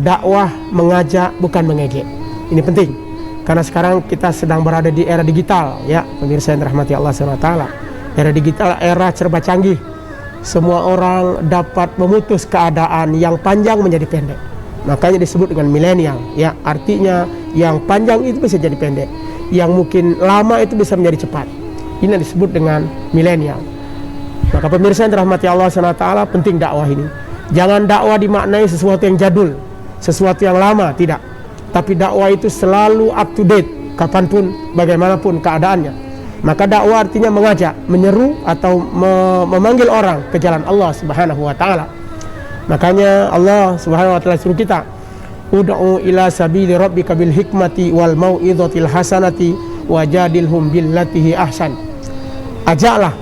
Dakwah mengajak, bukan mengejek. Ini penting, karena sekarang kita sedang berada di era digital, ya pemirsa yang dirahmati Allah SWT. Era digital, era serba canggih. Semua orang dapat memutus keadaan yang panjang menjadi pendek. Makanya disebut dengan milenial, ya artinya yang panjang itu bisa jadi pendek, yang mungkin lama itu bisa menjadi cepat. Ini disebut dengan milenial. Maka pemirsa yang dirahmati Allah SWT, penting dakwah ini. Jangan dakwah dimaknai sesuatu yang jadul, sesuatu yang lama, tidak. Tapi dakwah itu selalu up to date, kapanpun, bagaimanapun keadaannya. Maka dakwah artinya mengajak, menyeru atau memanggil orang ke jalan Allah Subhanahu wa taala. Makanya Allah Subhanahu wa taala suruh kita, ud'u ila sabili rabbika bil hikmati wal mau'izatil hasanati wajadilhum billatihi ahsan. Ajaklah,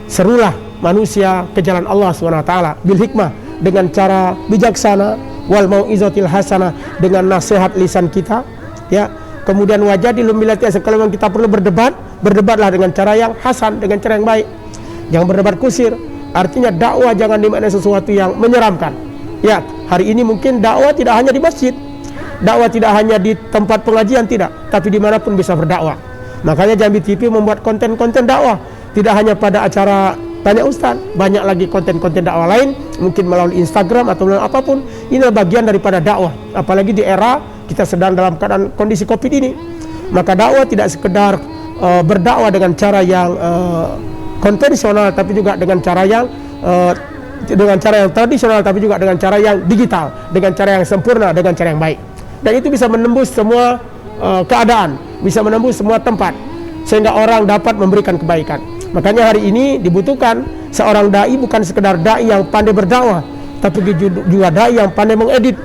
serulah manusia ke jalan Allah Subhanahu wa taala bil hikmah, dengan cara bijaksana, wal mau'izatil hasanah, dengan nasihat lisan kita, ya. Kemudian wajadilhum billatihi ahsan, kalau kita perlu berdebat, berdebatlah dengan cara yang hasan, dengan cara yang baik. Jangan berdebat kusir. Artinya dakwah jangan dimaknai sesuatu yang menyeramkan. Ya, hari ini mungkin dakwah tidak hanya di masjid, dakwah tidak hanya di tempat pengajian, tidak, tapi dimanapun bisa berdakwah. Makanya Jambi TV membuat konten-konten dakwah, tidak hanya pada acara tanya ustaz, banyak lagi konten-konten dakwah lain, mungkin melalui Instagram atau melalui apapun. Ini bagian daripada dakwah, apalagi di era kita sedang dalam keadaan kondisi Covid ini. Maka dakwah tidak sekedar berdakwah dengan cara yang konvensional, tapi juga dengan cara yang tradisional, tapi juga dengan cara yang digital, dengan cara yang sempurna, dengan cara yang baik. Dan itu bisa menembus semua keadaan, bisa menembus semua tempat, sehingga orang dapat memberikan kebaikan. Makanya hari ini dibutuhkan seorang dai, bukan sekedar dai yang pandai berdakwah, tapi juga dai yang pandai mengedit.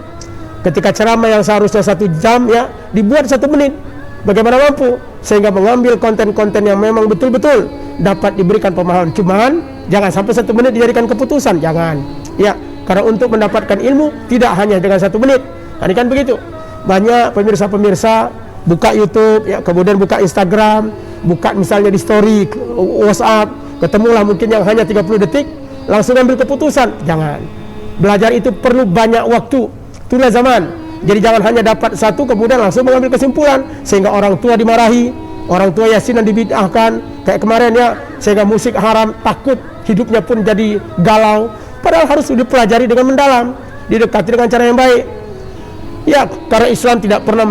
Ketika ceramah yang seharusnya 1 jam, ya dibuat 1 menit. Bagaimana mampu, sehingga mengambil konten-konten yang memang betul-betul dapat diberikan pemahaman. Cuman jangan sampai 1 menit dijadikan keputusan, jangan. Ya, karena untuk mendapatkan ilmu tidak hanya dengan 1 menit. Nah, ini kan begitu. Banyak pemirsa-pemirsa buka YouTube, ya, kemudian buka Instagram, buka misalnya di story WhatsApp, ketemulah mungkin yang hanya 30 detik, langsung ambil keputusan. Jangan. Belajar itu perlu banyak waktu. Itulah zaman. Jadi jangan hanya dapat 1 kemudian langsung mengambil kesimpulan, sehingga orang tua dimarahi, orang tua yasinan dibid'ahkan kayak kemarin, ya, sehingga musik haram, takut hidupnya pun jadi galau. Padahal harus dipelajari dengan mendalam, didekati dengan cara yang baik. Ya, karena Islam tidak pernah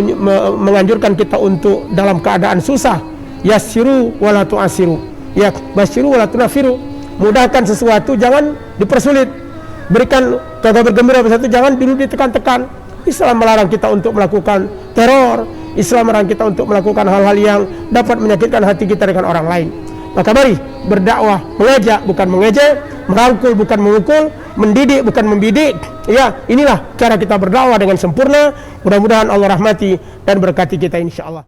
menganjurkan kita untuk dalam keadaan susah. Yassiru wala tu'assiru, ya, basyiru wala tunafiru. Mudahkan sesuatu, jangan dipersulit. Berikan kabar gembira sesuatu, jangan dulu ditekan-tekan. Islam melarang kita untuk melakukan teror. Islam melarang kita untuk melakukan hal-hal yang dapat menyakitkan hati kita dengan orang lain. Maka mari berdakwah, mengajak bukan mengejek, merangkul bukan memukul, mendidik bukan membidik. Ya, inilah cara kita berdakwah dengan sempurna. Mudah-mudahan Allah rahmati dan berkati kita insyaallah.